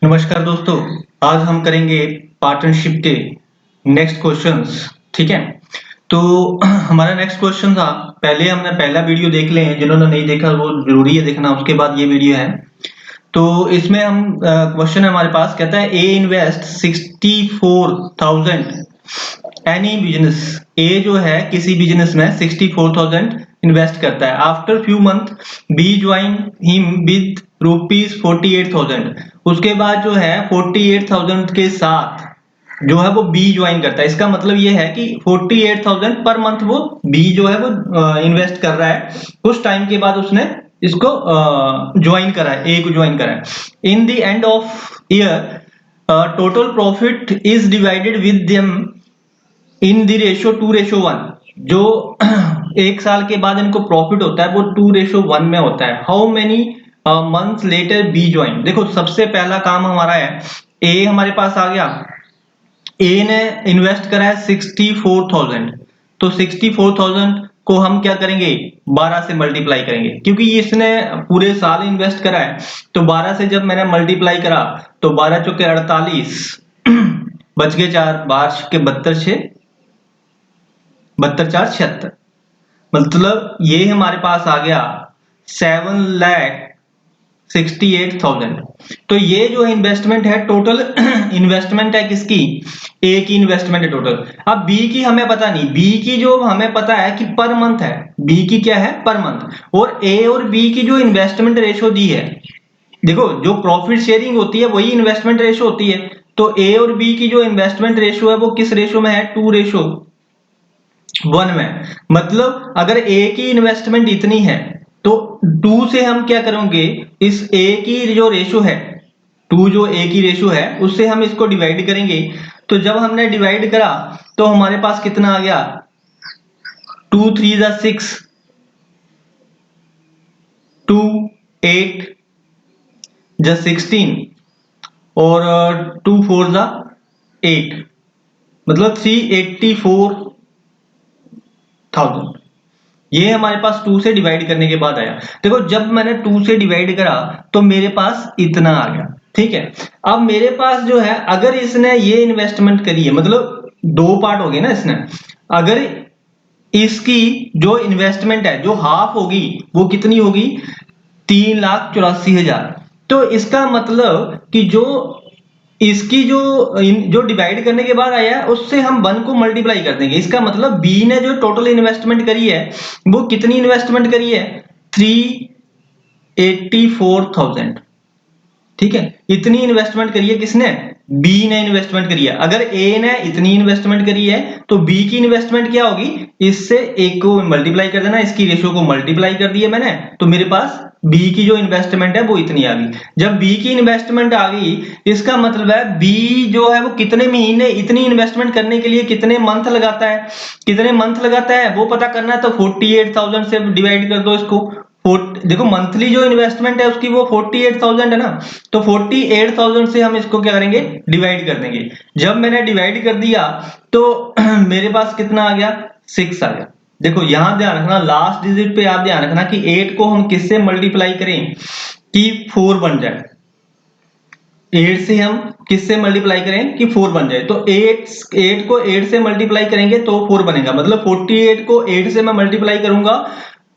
नमस्कार दोस्तों, आज हम करेंगे पार्टनरशिप के नेक्स्ट क्वेश्चंस। ठीक है, तो हमारा नेक्स्ट क्वेश्चन था, पहले हमने पहला वीडियो देख ले हैं, जिन्होंने नहीं देखा वो जरूरी है देखना, उसके बाद ये वीडियो है। तो इसमें हम क्वेश्चन है हमारे पास, कहता है A invest 64,000 any business. A जो है किसी बिजनेस में 64,000 इन्वेस्ट करता है। After few month B join him with ₹48,000। उसके बाद जो है 48,000 के साथ जो है वो बी ज्वाइन करता है। इसका मतलब ये है कि 48,000 पर मंथ वो बी जो है वो इन्वेस्ट कर रहा है। कुछ टाइम के बाद उसने इसको ज्वाइन करा है, ए को ज्वाइन करा है। In the end of year total profit is divided with them in the ratio 2:1। जो एक साल के बाद इनको प्रॉफिट होता है वो 2:1 में होता है। How many months later B join. देखो सबसे पहला काम हमारा है, ए हमारे पास आ गया, ए ने इन्वेस्ट करा है 64,000। तो 64,000 को हम क्या करेंगे, 12 से मल्टीप्लाई करेंगे, क्योंकि इसने पूरे साल इन्वेस्ट करा है। तो 12 से जब मैंने मल्टीप्लाई करा तो 12 चौके 48, बच गए 4, 12 के 72, 72 4 76। मतलब ये हमारे पास आ गया 7,68,000। तो ये जो इन्वेस्टमेंट है, टोटल इन्वेस्टमेंट है किसकी, ए की इन्वेस्टमेंट है टोटल। अब बी की हमें पता नहीं, बी की जो हमें पता है कि पर मंथ है, बी की क्या है पर मंथ। और ए और बी की जो इन्वेस्टमेंट रेशो दी है, देखो जो प्रॉफिट शेयरिंग होती है वही इन्वेस्टमेंट रेशो होती है। तो ए और बी की जो इन्वेस्टमेंट रेशो है वो किस रेशो में है, 2:1 में। मतलब अगर ए की इन्वेस्टमेंट इतनी है तो 2 से हम क्या करेंगे, इस ए की जो रेशो है, 2 जो ए की रेशो है उससे हम इसको डिवाइड करेंगे। तो जब हमने डिवाइड करा तो हमारे पास कितना आ गया, 2 3 जा 6, 2 8 जा 16 और 2 4 जा 8, मतलब 384,000। ये हमारे पास 2 से डिवाइड करने के बाद आया। देखो जब मैंने 2 से डिवाइड करा तो मेरे पास इतना आ गया। ठीक है, अब मेरे पास जो है, अगर इसने ये इन्वेस्टमेंट करी है, मतलब 2 पार्ट हो गए ना इसने, अगर इसकी जो इन्वेस्टमेंट है जो हाफ होगी वो कितनी होगी, 3,84,000। तो इसका मतलब कि जो इसकी जो डिवाइड करने के बाद आया है उससे हम 1 को मल्टीप्लाई कर देंगे। इसका मतलब बी ने जो टोटल इन्वेस्टमेंट करी है वो कितनी इन्वेस्टमेंट करी है, 384,000। ठीक है, इतनी इन्वेस्टमेंट करी है किसने, बी ने इन्वेस्टमेंट करी है। अगर ए ने इतनी इन्वेस्टमेंट करी है तो बी की इन्वेस्टमेंट क्या होगी, इससे ए को मल्टीप्लाई कर देना, इसकी रेशियो को मल्टीप्लाई कर दिया मैंने, तो मेरे पास बी की जो इन्वेस्टमेंट है वो इतनी आ गई। जब बी की इन्वेस्टमेंट आ गई, इसका मतलब है बी जो है वो कितने महीने, इतनी इन्वेस्टमेंट करने के लिए कितने मंथ लगाता है, कितने मंथ लगाता है वो पता करना है। तो 48,000 से डिवाइड कर दो इसको। देखो मंथली जो इन्वेस्टमेंट है उसकी वो 48,000 है ना, तो 48,000 से हम इसको क्या करेंगे, डिवाइड कर देंगे। जब मैंने डिवाइड कर दिया तो मेरे पास कितना आ गया, 6 आ गया। देखो यहां ध्यान रखना, लास्ट डिजिट पे आप ध्यान रखना कि 8 को हम किससे मल्टीप्लाई करें कि 4 बन जाए। 8 से हम किससे मल्टीप्लाई करें कि 4 बन जाए। तो 8 को 8 से मल्टीप्लाई करेंगे तो 4 बनेगा। मतलब 48 को 8 से मैं मल्टीप्लाई करूंगा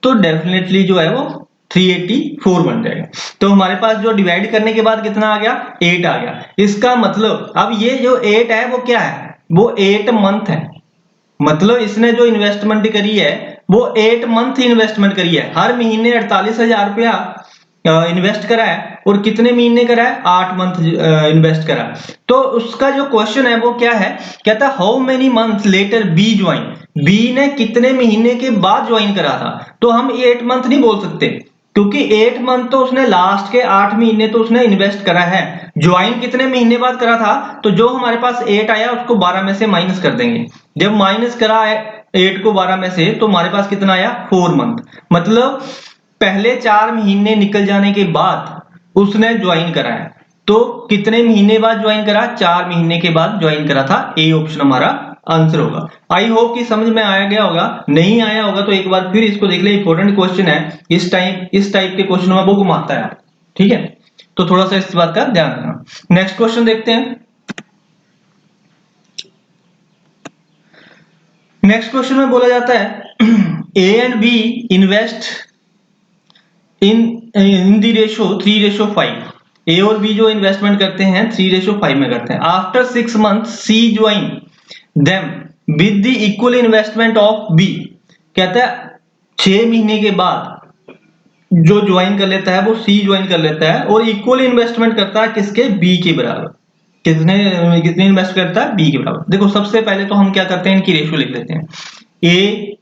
तो डेफिनेटली जो है वो 384 बन जाएगा। तो हमारे पास जो डिवाइड करने के बाद कितना आ गया, 8 आ गया। इसका मतलब अब ये जो 8 है वो क्या है, वो 8 मंथ है। मतलब इसने जो इन्वेस्टमेंट करी है वो 8 मंथ इन्वेस्टमेंट करी है। हर महीने 48,000 रुपया इन्वेस्ट करा है, और कितने महीने करा है, 8 मंथ इन्वेस्ट करा। तो उसका जो क्वेश्चन है वो क्या है, कहता है how many months later B join. B ने कितने महीने के बाद ज्वाइन करा था। तो हम 8 मंथ नहीं बोल सकते, क्योंकि 8 मंथ तो उसने लास्ट के 8 महीने तो उसने इन्वेस्ट करा है। ज्वाइन कितने महीने बाद करा था, तो जो हमारे पास 8 आया उसको 12 में से माइनस कर देंगे। जब माइनस करा है 8 को 12 में से तो हमारे पास कितना आया, 4 मंथ। मतलब पहले 4 महीने निकल जाने के बाद उसने ज्वाइन करा है। तो कितने महीने बाद ज्वाइन करा, 4 महीने के बाद ज्वाइन करा था। ए ऑप्शन हमारा आंसर होगा। आई होप कि समझ में आया गया होगा। नहीं आया होगा तो एक बार फिर इसको देख ले, इंपॉर्टेंट क्वेश्चन है। इस टाइप के क्वेश्चन में वो घुमाता है। ठीक है, तो थोड़ा सा इस बात का ध्यान रखना। करना। नेक्स्ट क्वेश्चन देखते हैं। नेक्स्ट क्वेश्चन में बोला जाता है A and B invest in the ratio 3:5। A और बी जो इन्वेस्टमेंट करते हैं 3:5 में करते हैं। After 6 month C join them with the equal investment of B. कहता है 6 महीने के बाद जो ज्वाइन कर लेता है वो सी ज्वाइन कर लेता है और इक्वल इन्वेस्टमेंट करता है किसके, बी के बराबर। कितने इन्वेस्ट करता है, बी के बराबर। देखो सबसे पहले तो हम क्या करते हैं, इनकी रेशियो लिख लेते हैं, ए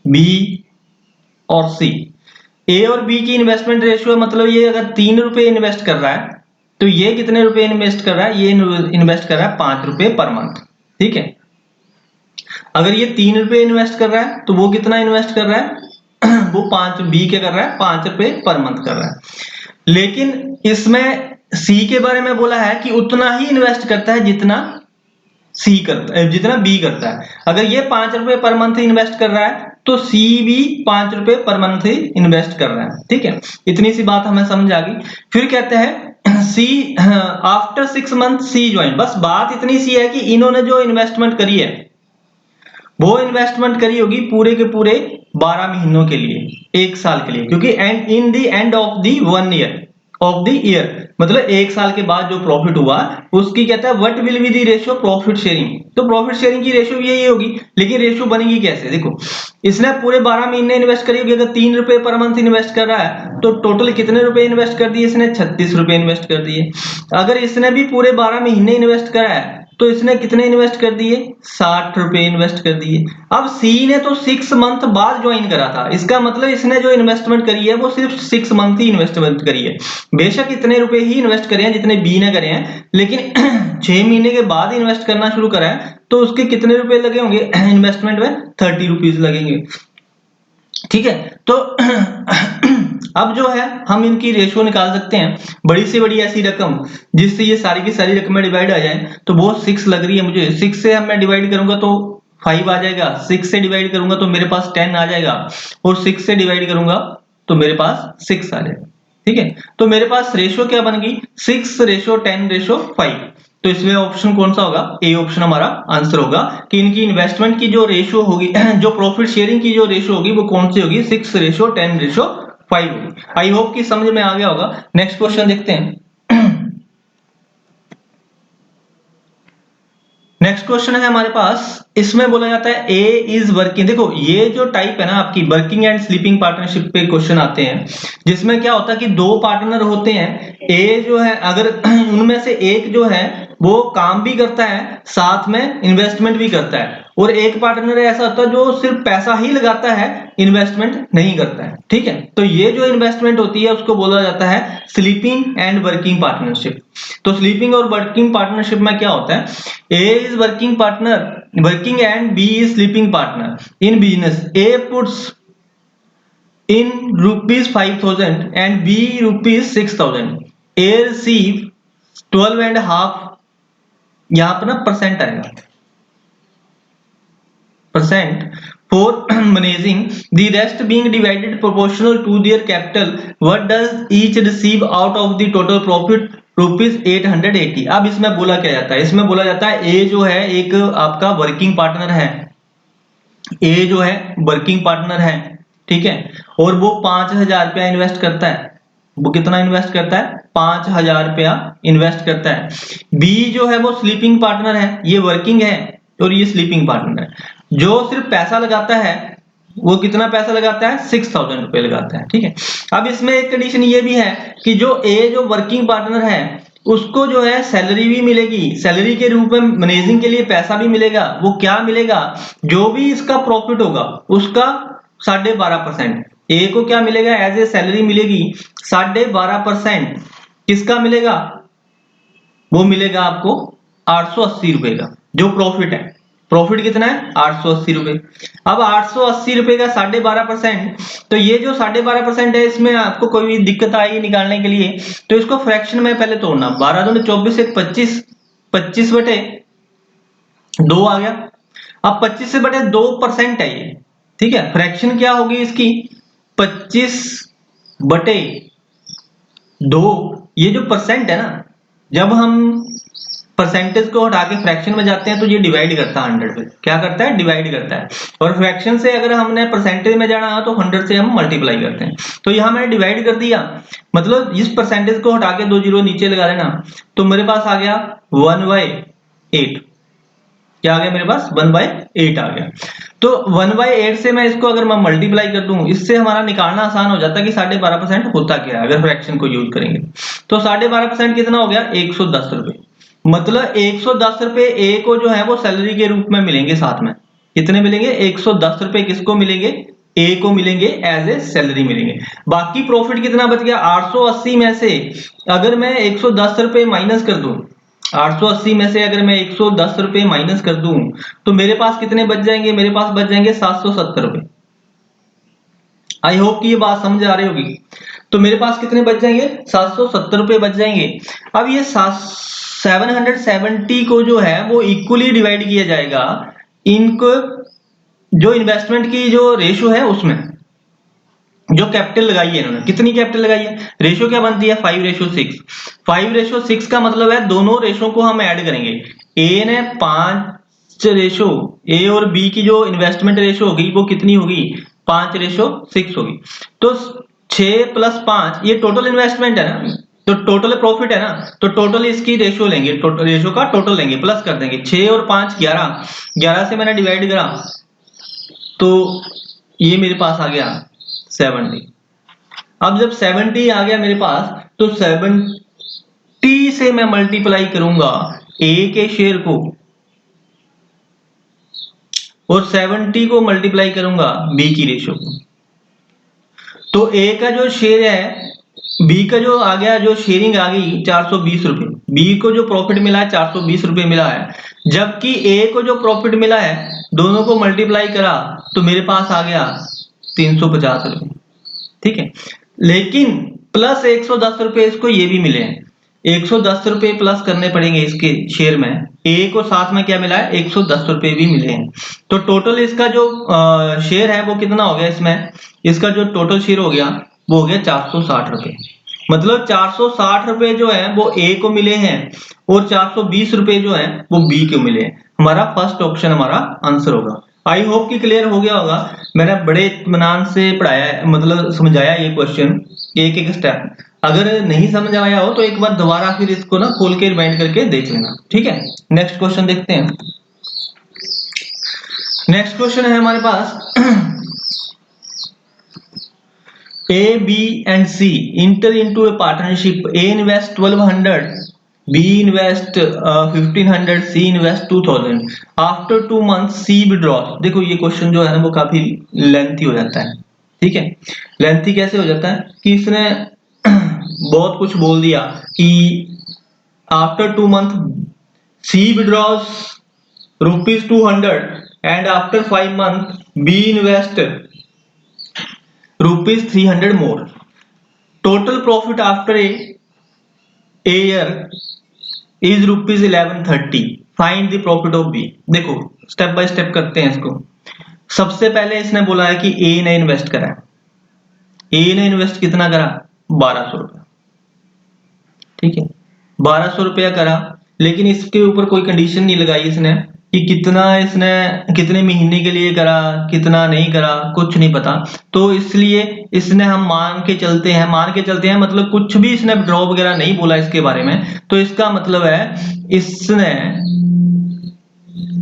बी और सी। ए और बी की इन्वेस्टमेंट रेशियो मतलब ये अगर 3 रुपए इन्वेस्ट कर रहा है तो ये कितने रुपए इन्वेस्ट कर रहा है, ये इन्वेस्ट कर रहा है 5 रुपए पर मंथ। ठीक है, अगर ये 3 रुपए इन्वेस्ट कर रहा है तो वो कितना इन्वेस्ट कर रहा है वो 5, बी क्या कर रहा है 5 रुपए पर मंथ कर रहा है। लेकिन इसमें सी के बारे में बोला है कि उतना ही इन्वेस्ट करता है जितना सी करता है, जितना बी करता है। अगर ये 5 रुपए पर मंथ इन्वेस्ट कर रहा है तो सी भी 5 रुपए पर मंथ ही इन्वेस्ट कर रहा है। ठीक है, इतनी सी बात हमें समझ आ गई। फिर कहते हैं सी आफ्टर 6 मंथ सी ज्वाइन। बस बात इतनी सी है कि इन्होंने जो इन्वेस्टमेंट करी है वो इन्वेस्टमेंट करी होगी पूरे के पूरे 12 महीनों के लिए, 1 साल के लिए, क्योंकि and in the end of the 1 year of the year, मतलब 1 साल के बाद जो प्रॉफिट हुआ उसकी कहता है what will be the ratio profit sharing. तो प्रॉफिट शेयरिंग की रेशियो यही होगी, लेकिन रेशियो बनेगी कैसे, देखो इसने पूरे 12 महीने इन्वेस्ट करी होगी। अगर 3 रुपए पर मंथ इन्वेस्ट कर रहा है तो टोटल कितने रुपए इन्वेस्ट कर दिए इसने, 36 रुपए इन्वेस्ट कर दिए। अगर इसने भी पूरे 12 महीने इन्वेस्ट करा है तो इसने कितने इन्वेस्ट कर दिए, 60 रुपए इन्वेस्ट कर दिए। अब सी ने तो 6 मंथ बाद ज्वाइन करा था, इसका मतलब इसने जो इन्वेस्टमेंट करी है वो सिर्फ 6 मंथ ही इन्वेस्टमेंट करी है। बेशक इतने रुपए ही इन्वेस्ट करे हैं जितने बी ने करे हैं, लेकिन 6 महीने के बाद इन्वेस्ट करना शुरू करा है तो उसके कितने रुपए लगे होंगे इन्वेस्टमेंट में, 30 रुपीज लगेंगे। ठीक है, तो अब जो है हम इनकी रेशियो निकाल सकते हैं। बड़ी से बड़ी ऐसी रकम जिससे ये सारी की सारी रकमें डिवाइड आ जाए, तो वो 6 लग रही है मुझे। 6 से हम मैं डिवाइड करूंगा तो 5 आ जाएगा, 6 से डिवाइड करूंगा तो मेरे पास 10 आ जाएगा, और 6 से डिवाइड करूंगा तो मेरे पास 6 आ जाएगा। ठीक है, तो मेरे पास रेशियो क्या बन गई, 6:10:5। तो इसमें ऑप्शन कौन सा होगा, ए ऑप्शन हमारा आंसर होगा कि इनकी इन्वेस्टमेंट की जो रेशियो होगी जो प्रॉफिट शेयरिंग की जो रेशियो होगी वो कौन सी होगी, 6:10:5 होगी। आई होप कि समझ में आ गया होगा। नेक्स्ट क्वेश्चन देखते हैं। नेक्स्ट क्वेश्चन है हमारे पास, इसमें बोला जाता है ए इज वर्किंग। देखो ये जो टाइप है ना आपकी वर्किंग एंड स्लीपिंग पार्टनरशिप पे क्वेश्चन आते हैं, जिसमें क्या होता है कि 2 पार्टनर होते हैं। ए जो है अगर उनमें से एक जो है वो काम भी करता है साथ में इन्वेस्टमेंट भी करता है, और एक पार्टनर ऐसा होता है जो सिर्फ पैसा ही लगाता है इन्वेस्टमेंट नहीं करता है। ठीक है, तो ये जो इन्वेस्टमेंट होती है उसको बोला जाता है स्लीपिंग एंड वर्किंग पार्टनरशिप। तो स्लीपिंग और वर्किंग पार्टनरशिप में क्या होता है, A is working partner working and B is sleeping partner in business. A puts in ₹5,000 and B ₹6,000. A receive 12.5, यहाँ पर ना परसेंट आएगा, percent for managing, the rest being divided proportional to their capital. What does each receive out of the total profit ₹880? अब इसमें बोला क्या जाता है, इसमें बोला जाता है ए जो है एक आपका वर्किंग पार्टनर है, ए जो है वर्किंग पार्टनर है, ठीक है, और वो 5,000 रुपया इन्वेस्ट करता है। वो कितना इन्वेस्ट करता है, 5,000 रुपया इन्वेस्ट करता है। बी जो है वो स्लीपिंग पार्टनर है, ये वर्किंग है और ये स्लीपिंग पार्टनर है। जो सिर्फ पैसा लगाता है वो कितना पैसा लगाता है, 6,000 रुपए लगाता है। ठीक है, अब इसमें एक कंडीशन ये भी है कि जो ए जो वर्किंग पार्टनर है उसको जो है सैलरी भी मिलेगी, सैलरी के रूप में मैनेजिंग के लिए पैसा भी मिलेगा। वो क्या मिलेगा, जो भी इसका प्रॉफिट होगा उसका 12.5%। ए को क्या मिलेगा, एज ए सैलरी मिलेगी 12.5%। किसका मिलेगा, वो मिलेगा आपको 880 रुपए का जो प्रॉफिट है। प्रॉफिट कितना है, 880 रुपए। अब 880 रुपए का 12.5%, तो ये जो 12.5% है इसमें आपको कोई भी दिक्कत आई निकालने के लिए तो इसको फ्रैक्शन में पहले तोड़ना। 12 दूनी 24, 25, 25/2 आ गया। अब 25/2% है ये, ठीक है। फ्रैक्शन क्या होगी इसकी, 25/2। ये जो परसेंट है ना जब हम परसेंटेज को हटा के फ्रैक्शन में जाते हैं तो ये डिवाइड करता है 100 पे। क्या करता है? डिवाइड करता है। और फ्रैक्शन से अगर हमने परसेंटेज में जाना है तो 100 से हम मल्टीप्लाई करते हैं। तो यहाँ मैंने डिवाइड कर दिया, मतलब इस परसेंटेज को हटा के 2 जीरो नीचे लगा देना, तो मेरे पास आ गया 1/8। क्या आ गया मेरे पास? 1/8 आ गया। तो 1/8 से मैं इसको अगर मैं मल्टीप्लाई कर दूं, इससे हमारा निकालना आसान हो जाता है कि 12.5% होता क्या है अगर फ्रैक्शन को यूज करेंगे। तो 12.5% कितना हो गया? 110 रुपए। मतलब 110 रुपए ए को जो है वो सैलरी के रूप में मिलेंगे साथ में। कितने मिलेंगे? 110 रुपए किसको मिलेंगे? ए को मिलेंगे, एज ए सैलरी मिलेंगे। बाकी प्रॉफिट कितना बच गया? 880 में से अगर मैं 110 रुपए माइनस कर दूं, 880 में से अगर मैं 110 रुपए माइनस कर दूं, तो मेरे पास कितने बच जाएंगे? मेरे पास बच जाएंगे 770 रुपए। आई होप कि ये बात समझ आ रही होगी। तो मेरे पास कितने बच जाएंगे? 770 रुपए बच जाएंगे। अब ये 770 को जो है वो इक्वली डिवाइड किया जाएगा इनको, जो इन्वेस्टमेंट की जो रेशो है उसमें, जो कैपिटल लगाई है इन्होंने। कितनी कैपिटल लगाई है? रेशो क्या बनती है? 5:6। 5:6 का मतलब है दोनों रेशो को हम ऐड करेंगे। ए ने 5 रेशो, ए और बी की जो इन्वेस्टमेंट रेशो होगी वो कितनी होगी? 5:6 होगी। तो 6 + 5 ये टोटल इन्वेस्टमेंट है ना, तो टोटल प्रॉफिट है ना, तो टोटल इसकी रेशो लेंगे, टोटल रेशो का टोटल लेंगे, प्लस कर देंगे। 6 और 5 11, 11 से मैंने डिवाइड करा तो ये मेरे पास आ गया 70। अब जब 70 आ गया मेरे पास, तो 70 से मैं मल्टीप्लाई करूंगा ए के शेयर को, और 70 को मल्टीप्लाई करूंगा बी की रेशो को। तो ए का जो शेयर है, बी का जो आ गया, जो शेयरिंग आ गई 420 रुपए, बी को जो प्रॉफिट मिला है 420 रुपए मिला है, जबकि ए को जो प्रॉफिट मिला है, दोनों को मल्टीप्लाई करा तो मेरे पास आ गया 350 रुपए। ठीक है, लेकिन प्लस 110 रुपए इसको ये भी मिले हैं। 110 रुपए प्लस करने पड़ेंगे इसके शेयर में। ए को साथ में क्या मिला है? 110 रुपए भी मिले हैं। तो टोटल इसका जो शेयर है वो कितना हो गया? इसमें इसका जो टोटल शेयर हो गया वो हो गया 460 रुपए। मतलब 460 रुपए जो है वो ए को मिले हैं, और 420 रुपए जो है वो बी को मिले हैं। हमारा फर्स्ट ऑप्शन हमारा आंसर होगा। आई होप कि क्लियर हो गया होगा। मैंने बड़े इत्मीनान से पढ़ाया है, मतलब समझाया ये क्वेश्चन एक एक स्टेप। अगर नहीं समझ आया हो तो एक बार दोबारा फिर इसको ना खोल के रिमाइंड करके देख लेना। ठीक है, नेक्स्ट क्वेश्चन देखते हैं। नेक्स्ट क्वेश्चन है हमारे पास A, B and C enter into a partnership. A invest 1200, B invest 1500, C invest 2000. After 2 months C withdraws. देखो ये क्वेश्चन जो है ना वो काफी लेंथी हो जाता है। ठीक है, लेंथी कैसे हो जाता है कि इसने बहुत कुछ बोल दिया कि after 2 month C withdraws ₹200 and after 5 months B invest ₹300 more. Total profit after a year is ₹1130. Find the profit of B. देखो स्टेप बाय स्टेप करते हैं इसको। सबसे पहले इसने बोला है कि ए ने इन्वेस्ट करा। ए ने इन्वेस्ट कितना करा? 1200 रुपया। ठीक है, 1200 रुपया करा, लेकिन इसके ऊपर कोई कंडीशन नहीं लगाई इसने कि कितना, इसने कितने महीने के लिए करा, कितना नहीं करा, कुछ नहीं पता। तो इसलिए इसने हम मान के चलते हैं, मतलब कुछ भी इसने ड्रॉ वगैरह नहीं बोला इसके बारे में। तो इसका मतलब है इसने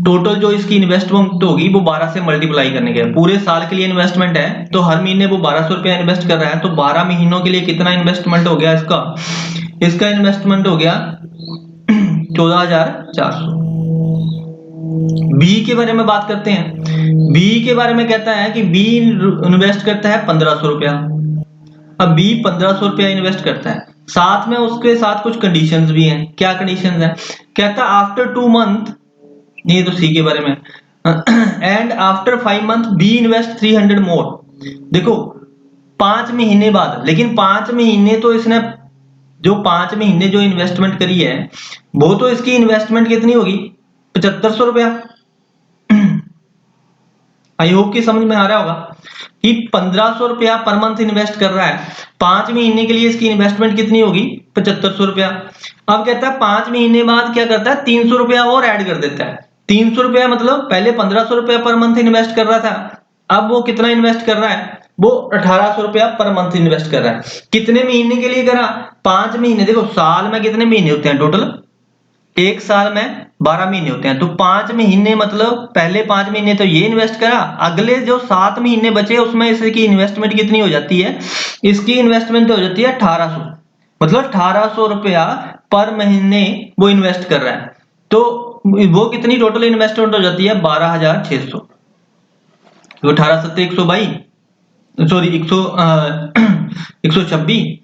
टोटल जो इसकी इन्वेस्टमेंट होगी वो 12 से मल्टीप्लाई करने के, पूरे साल के लिए इन्वेस्टमेंट है तो हर महीने वो 1200 रुपया इन्वेस्ट कर रहा है, तो 12 महीनों के लिए कितना इन्वेस्टमेंट हो गया इसका? इसका इन्वेस्टमेंट हो गया 14,400। बी के बारे में बात करते हैं। बी के बारे में कहता है कि बी इन्वेस्ट करता है 1500 रुपया। अब बी 1500 रुपया इन्वेस्ट करता है, साथ में उसके साथ कुछ कंडीशंस भी हैं। क्या कंडीशंस हैं? कहता है आफ्टर 2 मंथ, ये तो सी के बारे में, and after 5 month B invest 300 more. देखो 5 महीने बाद, लेकिन 5 महीने तो इसने जो 5 महीने जो इन्वेस्टमेंट करी है वो तो इसकी इन्वेस्टमेंट कितनी होगी? 7500 रुपया। आई होप कि समझ में आ रहा होगा कि 1500 रुपया पर मंथ इन्वेस्ट कर रहा है, 5 महीने के लिए इसकी इन्वेस्टमेंट कितनी होगी 7500 रुपया। अब कहता है 5 महीने बाद क्या करता है 300 रुपया और ऐड कर देता है। 300 रुपया मतलब पहले 1500 रुपया पर मंथ इन्वेस्ट कर रहा था, अब वो कितना इन्वेस्ट कर रहा है, वो 1800 रुपया पर मंथ इन्वेस्ट कर रहा है। कितने महीने के लिए करा, 5 महीने। देखो साल में कितने महीने होते हैं टोटल, एक साल में 12 महीने होते हैं, तो 5 महीने मतलब पहले 5 महीने तो ये इन्वेस्ट करा, अगले जो 7 महीने बचे उसमें इसकी इन्वेस्टमेंट कितनी हो जाती है, इसकी इन्वेस्टमेंट हो जाती है 1800, मतलब 1800 रुपया पर महीने वो इन्वेस्ट कर रहा है। तो वो कितनी टोटल इन्वेस्टमेंट हो जाती है 12600, तो 18 सत्ते 122, सॉरी 126,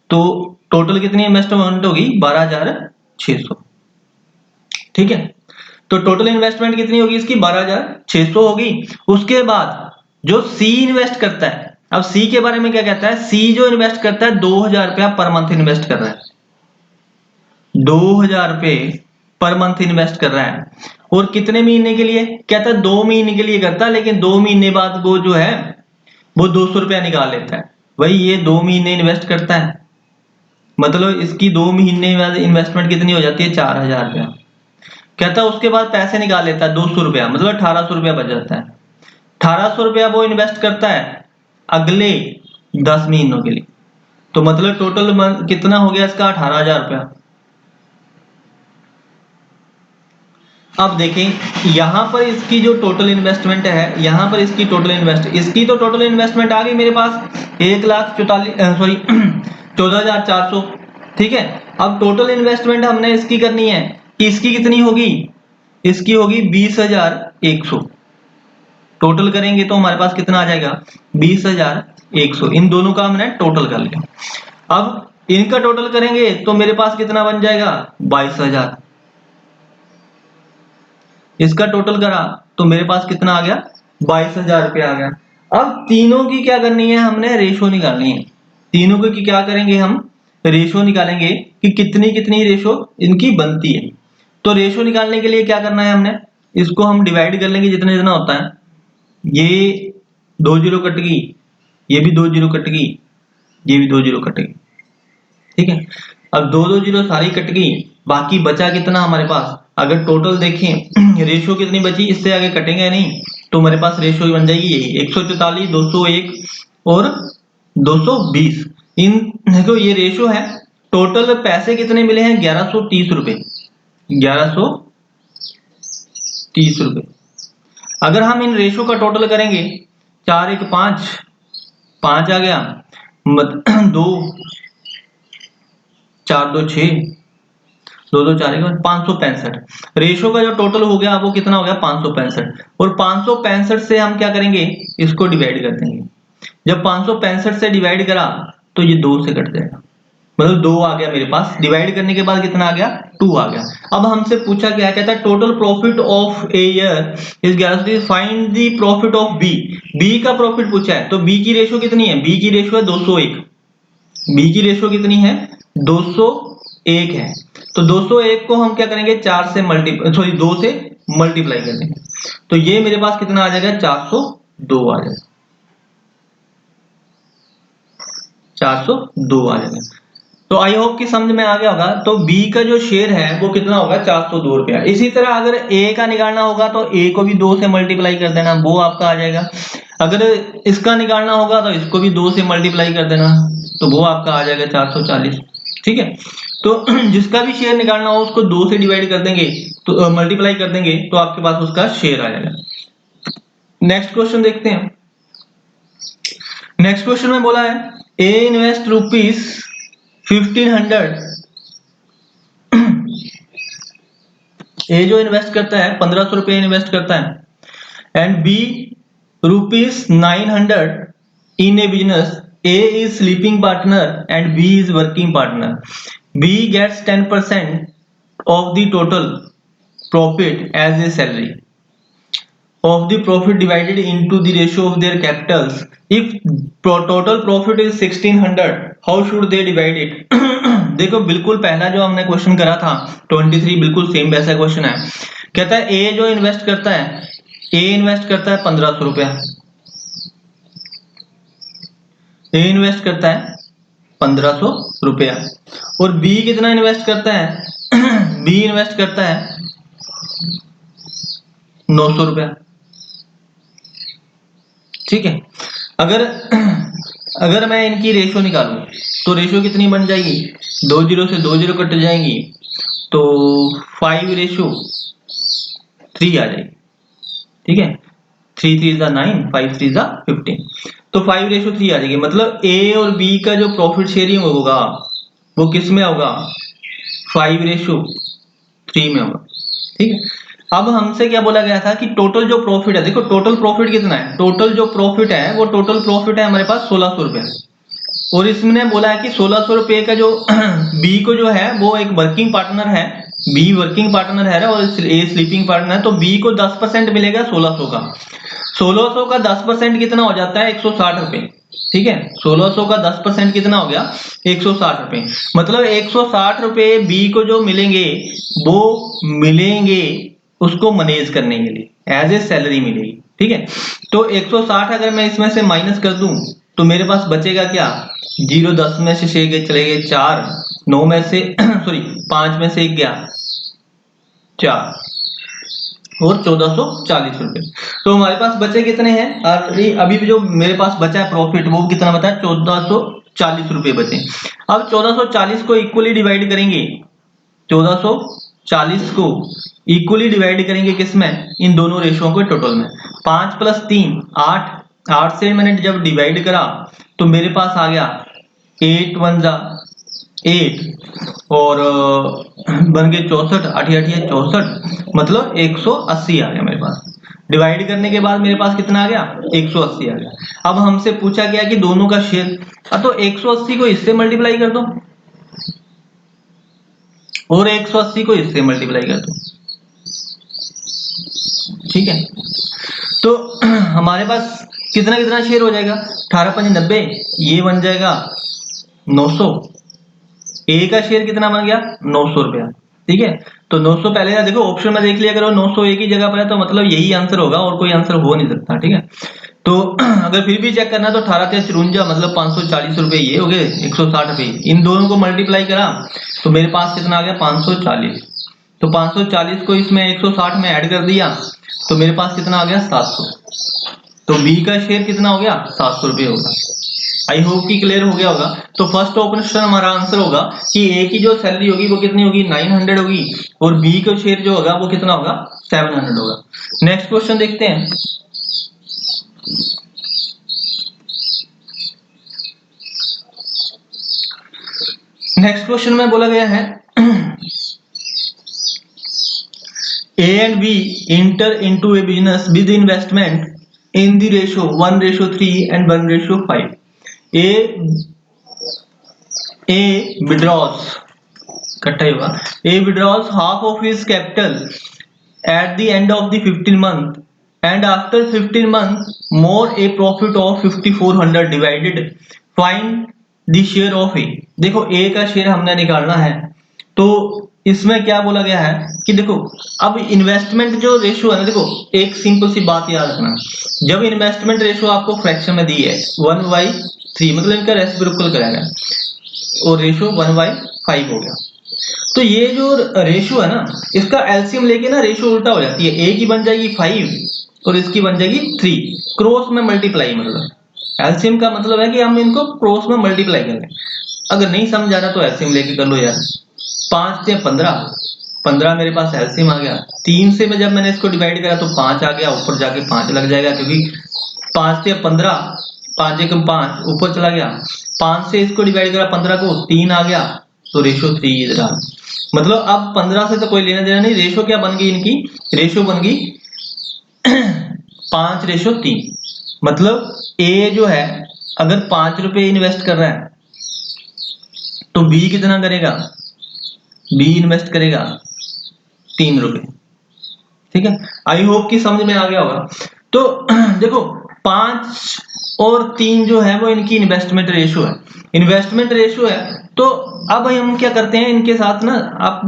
तो टोटल कितनी इन्वेस्टमेंट होगी 12600। ठीक है, तो टोटल इन्वेस्टमेंट कितनी होगी इसकी 12600 होगी। उसके बाद जो सी इन्वेस्ट करता है, अब सी के बारे में क्या कहता है, सी जो इन्वेस्ट करता है 2000 रुपया पर मंथ इन्वेस्ट कर रहा है, 2000 रुपये पर मंथ इन्वेस्ट कर रहा है। और कितने महीने के लिए, कहता है 2 महीने के लिए करता है, लेकिन 2 महीने बाद वो जो है वो 200 रुपया निकाल लेता है। भाई ये 2 महीने इन्वेस्ट करता है, मतलब इसकी 2 महीने बाद इन्वेस्टमेंट कितनी हो जाती है 4000 रुपया। कहता है उसके बाद पैसे निकाल लेता है 200 रुपया, मतलब 1800 रुपया बच जाता है। 1800 रुपया वो इन्वेस्ट करता है अगले 10 महीनों के लिए, तो मतलब टोटल कितना हो गया इसका 18000 रुपया। अब देखें यहां पर इसकी जो टोटल इन्वेस्टमेंट है, यहां पर इसकी टोटल इसकी तो टोटल इन्वेस्टमेंट आ गई मेरे पास 1,44,000 सॉरी 14,400। ठीक है, अब टोटल इन्वेस्टमेंट हमने इसकी करनी है, इसकी कितनी होगी, इसकी होगी 20,100। टोटल करेंगे तो हमारे पास कितना आ जाएगा 20,100, इन दोनों का हमने टोटल कर लिया। अब इनका टोटल करेंगे तो मेरे पास कितना बन जाएगा 22,000। इसका टोटल करा तो मेरे पास कितना आ गया 22,000 रुपया आ गया। अब तीनों की क्या करनी है, हमने रेशो निकालनी है। तीनों की क्या करेंगे, हम रेशो निकालेंगे कि कितनी कितनी रेशो इनकी बनती है। तो रेशो निकालने के लिए क्या करना है, हमने इसको हम डिवाइड कर लेंगे जितना जितना होता है। ये 2 जीरो कट गई, ये भी 2 जीरो कट गई, ये भी 2 जीरो कट गई। ठीक है, अब 2 जीरो सारी कट गई, बाकी बचा कितना हमारे पास, अगर टोटल देखें रेशो कितनी बची, इससे आगे कटेंगे नहीं, तो हमारे पास रेशो बन जाएगी यही 144, 201 और 220। इन देखो ये रेशो है। टोटल पैसे कितने मिले हैं 1130 रुपए, 1130 रुपए। अगर हम इन रेशो का टोटल करेंगे 4 1 5 5 आ गया, 2 4 2 6, 2 2 4 565। रेशो का जो टोटल हो गया वो कितना हो गया 565, और 565 से हम क्या करेंगे इसको डिवाइड कर देंगे। जब 565 से डिवाइड करा तो ये 2 से कट जाएगा, मतलब 2 आ गया मेरे पास। डिवाइड करने के बाद कितना आ गया 2 आ गया। अब हमसे पूछा क्या, कहता है total profit of A year is 11, find the profit of B. B का प्रॉफिट पूछा है, तो बी की रेशो कितनी है, बी की रेशो है 201। बी की रेशो कितनी है 201 है, तो 201 को हम क्या करेंगे 4 से सॉरी 2 से मल्टीप्लाई कर देंगे, तो ये मेरे पास कितना आ जाएगा 402 आ जाएगा, 402 आ जाएगा। तो आई होप कि समझ में आ गया होगा। तो बी का जो शेयर है वो कितना होगा 402 रुपया। इसी तरह अगर ए का निकालना होगा तो ए को भी 2 से मल्टीप्लाई कर देना, वो आपका आ जाएगा। अगर इसका निकालना होगा तो इसको भी 2 से मल्टीप्लाई कर देना, तो वो आपका आ जाएगा 440। ठीक है, तो जिसका भी शेयर निकालना हो उसको 2 से डिवाइड कर देंगे, तो मल्टीप्लाई कर देंगे, तो आपके पास उसका शेयर आ जाएगा। नेक्स्ट क्वेश्चन देखते हैं। नेक्स्ट क्वेश्चन में बोला है ए इन्वेस्ट ₹1500। ए जो इन्वेस्ट करता है 1500 रुपये इन्वेस्ट करता है, and B ₹900 in a business. A is sleeping partner and B is working partner. B gets 10% of the total profit as a salary. Of the profit divided into the ratio of their capitals. If total profit is 1600, how should they divide it? देखो बिल्कुल पहला जो हमने question करा था 23, बिल्कुल same वैसा question है। कहता है A जो इन्वेस्ट करता है ए इन्वेस्ट करता है 1500 रुपया, ए इन्वेस्ट करता है 1500 रुपया, और बी कितना इन्वेस्ट करता है बी इन्वेस्ट करता है 900 रुपया। ठीक है, अगर मैं इनकी रेशो निकालूं तो रेशो कितनी बन जाएगी, 2 जीरो से 2 जीरो कट जाएंगी, तो 5:3 आ जाएगी। ठीक है, 3 3 is 9, 5 3 is 15, तो 5:3 आ जाएगी। मतलब ए और बी का जो प्रॉफिट शेयरिंग होगा वो किस में होगा, 5:3 में होगा। ठीक है, अब हमसे क्या बोला गया था कि टोटल जो प्रॉफिट है, देखो टोटल प्रॉफिट कितना है, टोटल जो प्रॉफिट है वो टोटल प्रॉफिट है हमारे पास 1600 रुपया, और इसमें बोला है कि 1600 रुपये का जो बी को जो है वो एक वर्किंग पार्टनर है, बी वर्किंग पार्टनर है और ए स्लीपिंग पार्टनर है, तो बी को 10% मिलेगा 1600 का। 1600 का 10% कितना हो जाता है, 160 रुपये। ठीक है, 1600 का 10% कितना हो गया, 160 रुपये। मतलब 160 रुपये बी को जो मिलेंगे वो मिलेंगे उसको मैनेज करने के लिए एज ए सैलरी मिलेगी। ठीक है, तो 160 अगर मैं इसमें से माइनस कर दूं तो मेरे पास बचेगा क्या, 0 10 में से 6 गए चले गए 4, 9 में से सॉरी 5 में से 1 गया 4, और 1440 रुपए। तो हमारे पास बचे कितने हैं, अभी भी जो मेरे पास बचा है प्रॉफिट वो कितना बता है, 1440 रुपए बचे। अब 1440 को इक्वली डिवाइड करेंगे, 1440 को इक्वली डिवाइड करेंगे किसमें, इन दोनों रेशो को टोटल में। 5 + 3 8, 8 से मैंने जब डिवाइड करा तो मेरे पास आ गया 8 1 जा 8, और बन गए 64, 8 8 64, मतलब 180 आ गया मेरे पास। डिवाइड करने के बाद मेरे पास कितना आ गया, 180 आ गया। अब हमसे पूछा गया कि दोनों का शेयर, तो 180 को इससे मल्टीप्लाई कर दो और 180 को इससे मल्टीप्लाई कर दो। ठीक है, तो हमारे पास कितना कितना शेयर हो जाएगा, 18 5 90, ये बन जाएगा 900, ए का शेयर कितना बन गया 900 रुपया। ठीक है, तो 900 पहले ना देखो ऑप्शन में देख लिया करो, 900 एक ही जगह पर है तो मतलब यही आंसर होगा और कोई आंसर हो नहीं सकता। ठीक है, तो अगर फिर भी चेक करना तो 18 × 54 मतलब 540 रुपए ये हो गए, 160 रुपए, इन दोनों को मल्टीप्लाई करा तो मेरे पास कितना आ गया 540, तो 540 को इसमें 160 में ऐड कर दिया तो मेरे पास कितना आ गया 700, तो बी का शेयर कितना हो गया 700 रुपये होगा। आई होप कि क्लियर हो गया होगा। तो फर्स्ट ऑप्शन हमारा आंसर होगा कि ए की जो सैलरी होगी वो कितनी होगी 900 होगी, और बी का शेयर जो होगा वो कितना होगा 700 होगा। नेक्स्ट क्वेश्चन देखते हैं। नेक्स्ट क्वेश्चन में बोला गया है A and B enter into a business with investment in the ratio 1:3 and 1:5. A withdraws इकट्ठा होगा, A withdraws half of his capital at the end of the 15 month and after 15 months more a profit of 5400 divided, find the share of A। देखो A का share हमने निकालना है, तो इसमें क्या बोला गया है कि देखो अब इन्वेस्टमेंट जो रेशियो है ना, देखो एक सिंपल सी बात याद रखना, जब इन्वेस्टमेंट रेशियो आपको फ्रैक्शन में दी है 1/3 मतलब इनका रेसिप्रोकल कराया और रेशियो 1/5 हो गया, तो ये जो रेशियो है ना इसका एलसीएम लेके ना रेशियो उल्टा हो जाती है, ए की बन जाएगी 5 और इसकी बन जाएगी 3, क्रॉस में मल्टीप्लाई, मतलब एलसीएम का मतलब है कि हम इनको क्रॉस में मल्टीप्लाई कर लें। अगर नहीं समझ आ रहा तो एलसीएम लेके कर लो यार। 5 से 15 मेरे पास एलसीएम आ गया, 3 से जब मैंने इसको डिवाइड करा तो 5 आ गया, ऊपर जाके 5 लग जाएगा क्योंकि 5 से 15, 5 एकम 5 ऊपर चला गया, 5 से इसको डिवाइड करा 15 को 3 आ गया, तो रेशियो 3 इधर आ, मतलब अब 15 से तो कोई लेना देना नहीं, रेशियो क्या बन गई इनकी, रेशियो बन गई 5:3। मतलब ए जो है अगर 5 रुपए इन्वेस्ट कर रहा है तो बी कितना करेगा, बी इन्वेस्ट करेगा 3 रुपए। ठीक है, आई होप कि समझ में आ गया होगा। तो देखो 5 और 3 जो है वो इनकी इन्वेस्टमेंट रेशियो है, इन्वेस्टमेंट रेशियो है तो अब हम क्या करते हैं इनके साथ ना, आप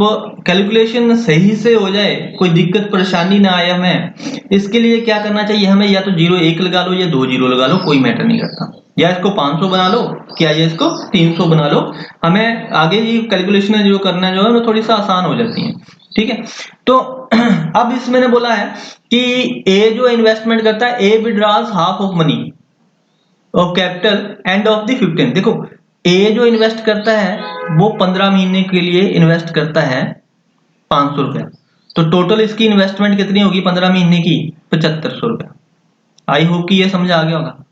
कैलकुलेशन सही से हो जाए, कोई दिक्कत परेशानी ना आए हमें, इसके लिए क्या करना चाहिए हमें, या तो 0 1 लगा लो या 2 0 लगा लो, कोई मैटर नहीं करता, या इसको 500 बना लो, क्या ये इसको 300 बना लो, हमें आगे ये कैलकुलेशन जो करना जो है वो थोड़ी सा आसान हो जाती है। ठीक है, तो अब इसमें मैंने बोला है कि ए जो इन्वेस्टमेंट करता है, A withdraws half of money of capital and of the 15। देखो ए जो इन्वेस्ट करता है वो 15 महीने के लिए इन्वेस्ट करता है 500 रुपया, तो टोटल इसकी इन्वेस्टमेंट कितनी होगी 15 महीने की, 7500 रुपया। आई होप कि ये समझ आ गया होगा।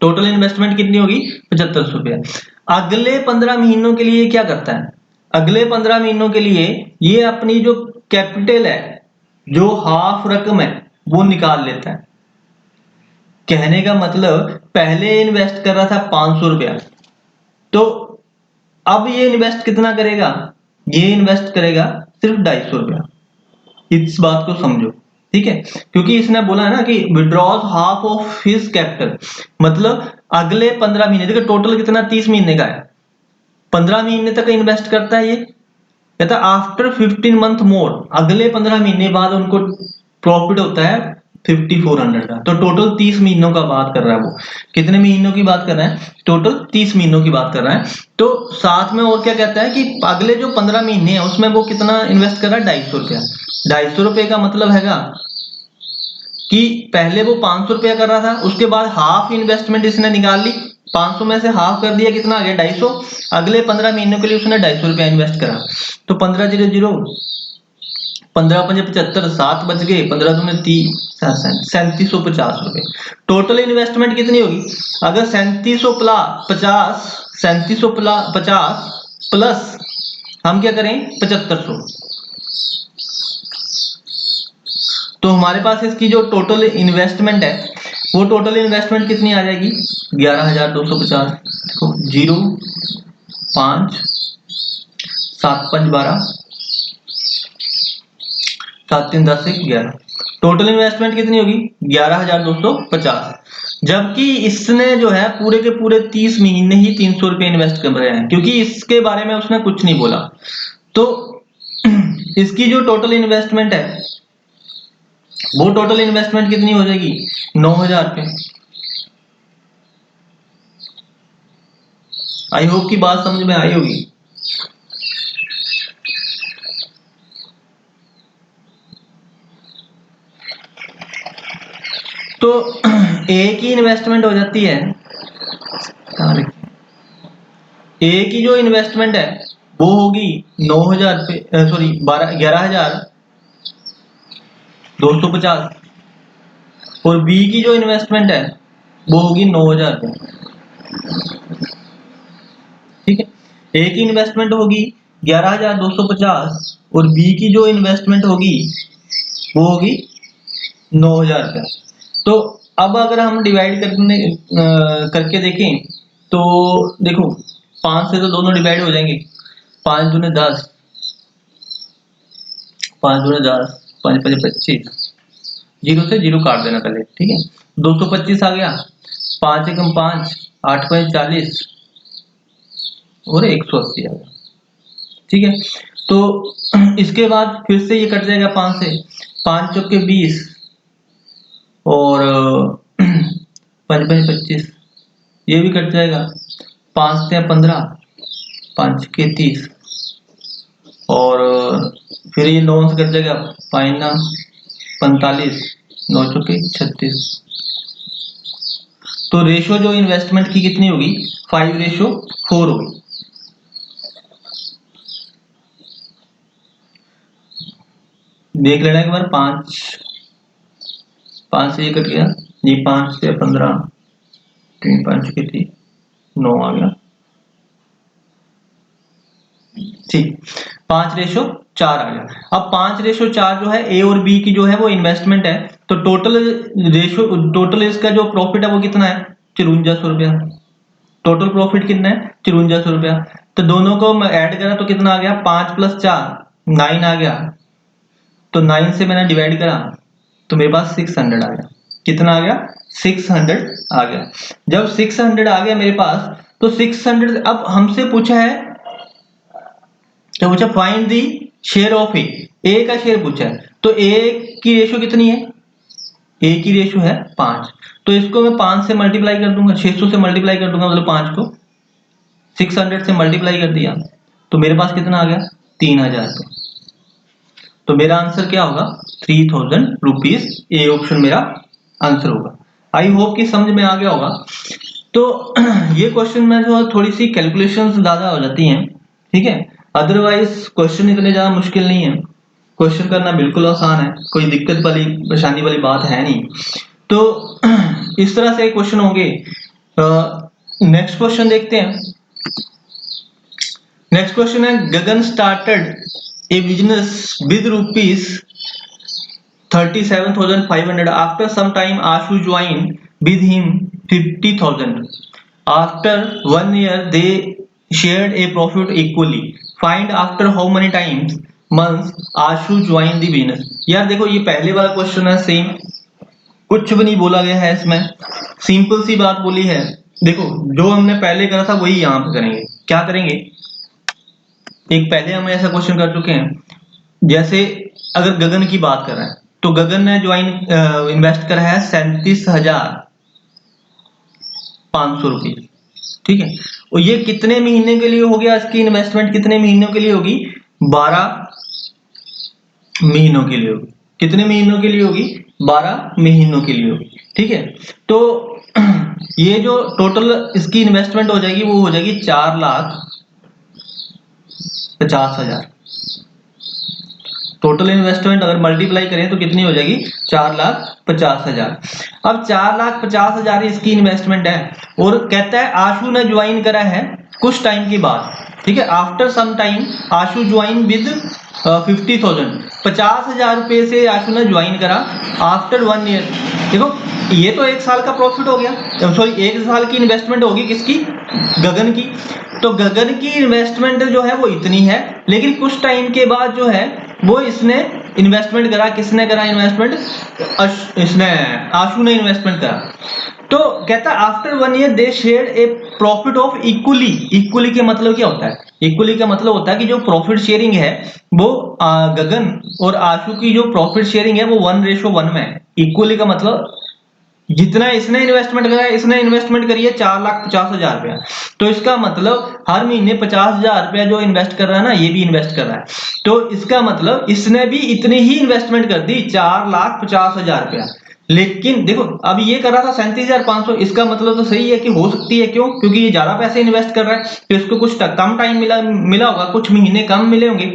टोटल इन्वेस्टमेंट कितनी होगी 7500 रुपया। अगले 15 महीनों के लिए क्या करता है, अगले 15 महीनों के लिए ये अपनी जो कैपिटल है, जो हाफ रकम है वो निकाल लेता है। कहने का मतलब पहले इन्वेस्ट कर रहा था 500 रुपया, तो अब ये इन्वेस्ट कितना करेगा, ये इन्वेस्ट करेगा सिर्फ 250 रुपया। इस बात को समझो, ठीक है, क्योंकि इसने बोला है ना कि withdraws half of his capital, मतलब अगले 15 महीने, देखो टोटल कितना 30 महीने का है, 15 महीने तक इन्वेस्ट करता है ये, कहता आफ्टर 15 मंथ मोर, अगले 15 महीने बाद उनको प्रॉफिट होता है 5400 का, तो टोटल 30 महीनों का बात कर रहा है वो। कितने महीनों की बात कर रहा है, टोटल 30 महीनों की बात कर रहा है। तो साथ में और क्या कहता है कि अगले जो 15 महीने हैं उसमें वो कितना इन्वेस्ट कर रहा है 250 रुपया। 250 रुपये का मतलब हैगा कि पहले वो 500 रुपया कर रहा था, उसके बाद हाफ इन्वेस्टमेंट इसने निकाल ली, 500 में से हाफ कर दिया, कितना आ गया 250। अगले 15 महीनों के लिए उसने 250 रुपया इन्वेस्ट करा, तो 15 0 0 15 5 75, 7 बच गए, 15 दूने 30, 3750 रुपए। टोटल इन्वेस्टमेंट कितनी होगी, अगर 3750 3750 प्लस हम क्या करें 7500, तो हमारे पास इसकी जो टोटल इन्वेस्टमेंट है वो टोटल इन्वेस्टमेंट कितनी आ जाएगी 11250। देखो 0 5 7 5 12 7 3 10 1 11, टोटल इन्वेस्टमेंट कितनी होगी 11250। जबकि इसने जो है पूरे के पूरे 30 महीने ही 300 रुपए इन्वेस्ट कर रहे हैं, क्योंकि इसके बारे में उसने कुछ नहीं बोला। तो इसकी जो टोटल इन्वेस्टमेंट है वो टोटल इन्वेस्टमेंट कितनी हो जाएगी 9000 रुपए। आई होप की बात समझ में आई होगी। तो ए की इन्वेस्टमेंट हो जाती है, ए की जो इन्वेस्टमेंट है वो होगी 9000 रुपये, सॉरी 11250, और बी की जो इन्वेस्टमेंट है वो होगी 9000 रुपये। ठीक है, ए की इन्वेस्टमेंट होगी 11250 और बी की जो इन्वेस्टमेंट होगी वो होगी 9000 रुपया। तो अब अगर हम डिवाइड करके देखें तो देखो 5 से तो दोनों डिवाइड हो जाएंगे, 5 दूने 10, 5 दूने 10, 5 5 25, 0 से 0 काट देना पहले, ठीक है, 225 आ गया, 5 एकम 5, 8 5 40 और 180 आ गया। ठीक है, तो इसके बाद फिर से ये कट जाएगा 5 से, 5 चौके 20 और 5 5 25, ये भी कट जाएगा, 5 से 15, 5 के 30 और फिर ये 9 से कट जाएगा, 5 ना 45, 9 चौके 36। तो रेशो जो इन्वेस्टमेंट की कितनी होगी 5:4 होगी। देख लेना एक बार, 5 से ये कट गया, ये 5 से 15, 3 5 के 30, 9 आ गया, ठीक, 5:4 आ गया। अब 5:4 जो है ए और बी की जो है वो इन्वेस्टमेंट है, तो टोटल इसका जो प्रॉफिट है वो कितना है 5400 रुपया। टोटल प्रॉफिट कितना है 5400 रुपया। तो दोनों को ऐड करा तो कितना आ गया, 5 + 4 9 आ गया, तो 9 से मैंने डिवाइड करा तो मेरे पास 600 आ गया। कितना आ गया 600 आ गया। जब 600 आ गया मेरे पास, तो 600, अब हमसे पूछा है क्या पूछा, फाइंड दी शेयर ऑफ ए का शेयर पूछा है, तो ए की रेशो कितनी है, ए की रेशो है 5, तो इसको मैं 5 से मल्टीप्लाई कर दूंगा, 600 से मल्टीप्लाई कर दूंगा, मतलब 5 को 600 से मल्टीप्लाई कर दिया तो मेरे पास कितना आ गया 3000 रुपये। तो मेरा आंसर क्या होगा 3000 रुपीज, ए ऑप्शन मेरा आंसर होगा। आई होप कि समझ में आ गया होगा। तो ये क्वेश्चन में जो थोड़ी सी कैलकुलेशंस ज्यादा हो जाती हैं, ठीक है, अदरवाइज क्वेश्चन इतने ज्यादा मुश्किल नहीं है, क्वेश्चन करना बिल्कुल आसान है, कोई दिक्कत वाली परेशानी वाली बात है नहीं। तो इस तरह से क्वेश्चन होंगे। नेक्स्ट क्वेश्चन देखते हैं। नेक्स्ट क्वेश्चन है, Gagan started a business with rupees 37,500 after some time Ashu join with him 50,000 after 1 year they shared a profit equally find after how many times months Ashu join the business. यार देखो ये पहले वाला question है same, कुछ भी नहीं बोला गया है इसमें, सिंपल सी बात बोली है। देखो जो हमने पहले करा था वही यहाँ पे करेंगे। क्या करेंगे, एक पहले हम ऐसा क्वेश्चन कर चुके हैं, जैसे अगर गगन की बात कर रहे हैं तो गगन ने ज्वाइन इन्वेस्ट करा है 37,500 रुपये, ठीक है, और ये कितने महीने के लिए हो गया, इसकी इन्वेस्टमेंट कितने महीनों के लिए होगी, 12 महीनों के लिए होगी। कितने महीनों के लिए होगी, 12 महीनों के लिए होगी, ठीक है। तो ये जो टोटल इसकी इन्वेस्टमेंट हो जाएगी वो हो जाएगी 4,50,000। टोटल इन्वेस्टमेंट अगर मल्टीप्लाई करें तो कितनी हो जाएगी 4,50,000। अब 4,50,000 इसकी इन्वेस्टमेंट है, और कहता है आशु ने ज्वाइन करा है कुछ टाइम के बाद, ठीक है, after some time Ashu join with 50,000, 50,000 रुपए से आशु ने ज्वाइन करा आफ्टर 1 year। देखो ये तो 1 साल का प्रॉफिट हो गया, सॉरी 1 साल की इन्वेस्टमेंट होगी किसकी, गगन की। तो गगन की इन्वेस्टमेंट जो है वो इतनी है, लेकिन कुछ टाइम के बाद जो है वो इसने इन्वेस्टमेंट करा, किसने करा इन्वेस्टमेंट, इसने आशु ने इन्वेस्टमेंट करा। तो कहता है after 1 year they share A profit of equally. Equally के मतलब क्या होता है, इक्वली का मतलब होता है कि जो प्रॉफिट शेयरिंग है वो गगन और आशु की जो प्रॉफिट शेयरिंग है वो 1:1 में है। इक्वली का मतलब जितना इसने इन्वेस्टमेंट करा है, इसने इन्वेस्टमेंट करी है 4,50,000 रुपया, तो इसका मतलब हर महीने 50,000 रुपया जो इन्वेस्ट कर रहा है ना, ये भी इन्वेस्ट कर रहा है, तो इसका मतलब इसने भी इतनी ही इन्वेस्टमेंट कर दी 4,50,000 रुपया। लेकिन देखो अब ये कर रहा था 37,500, इसका मतलब तो सही है कि हो सकती है, क्यों, क्योंकि ये ज्यादा पैसे इन्वेस्ट कर रहा है, तो इसको कुछ कम टाइम मिला होगा, कुछ महीने कम मिले होंगे,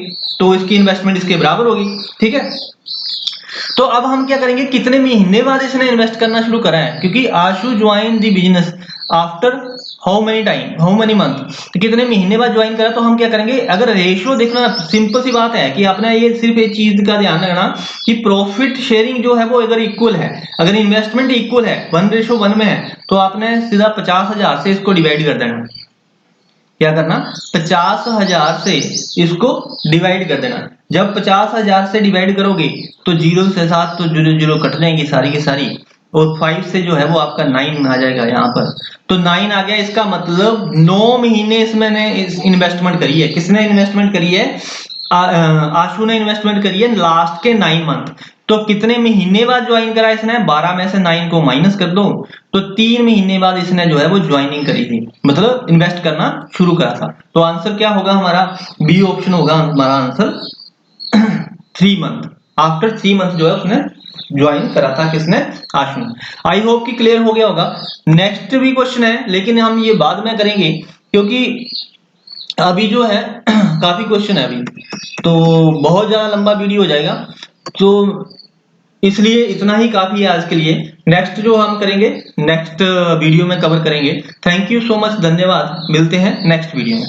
तो इसकी इन्वेस्टमेंट इसके बराबर होगी, ठीक है। तो अब हम क्या करेंगे, कितने महीने बाद इसने इन्वेस्ट करना शुरू करा है, क्योंकि Ashu join the business after how many time, how many month, तो कितने महीने बाद ज्वाइन करा। तो हम क्या करेंगे, अगर रेशियो देखना, सिंपल सी बात है कि आपने ये सिर्फ एक चीज का ध्यान रखना कि प्रॉफिट शेयरिंग जो है वो अगर इक्वल है, अगर इन्वेस्टमेंट इक्वल है 1:1 में है, तो आपने सीधा 50,000 से इसको डिवाइड कर देना। क्या करना, 50,000 से इसको डिवाइड कर देना। जब 50,000 से डिवाइड करोगे तो 0 से 7 तो 0 कट जाएंगी सारी की सारी, और 5 से जो है वो आपका 9 आ जाएगा यहाँ पर, तो 9 आ गया। इसका मतलब 9 महीने इसमें इन्वेस्टमेंट करी है। किसने इन्वेस्टमेंट करी है, आशु ने इन्वेस्टमेंट करी है लास्ट के 9 मंथ। तो कितने महीने बाद ज्वाइन करा इसने, 12 में से 9 को माइनस कर दो, तो 3 महीने बाद इसने जो है वो ज्वाइनिंग करी थी, मतलब इन्वेस्ट करना शुरू करा था। तो आंसर क्या होगा हमारा, बी ऑप्शन होगा हमारा आंसर 3 मंथ, आफ्टर 3 मंथ जो है उसने ज्वाइन करा था, किसने, आशु। आई होप कि क्लियर हो गया होगा। नेक्स्ट भी क्वेश्चन है, लेकिन हम ये बाद में करेंगे क्योंकि अभी जो है काफी क्वेश्चन है अभी, तो बहुत ज्यादा लंबा वीडियो हो जाएगा, तो इसलिए इतना ही काफी है आज के लिए। नेक्स्ट जो हम करेंगे नेक्स्ट वीडियो में कवर करेंगे। थैंक यू सो मच, धन्यवाद, मिलते हैं नेक्स्ट वीडियो में।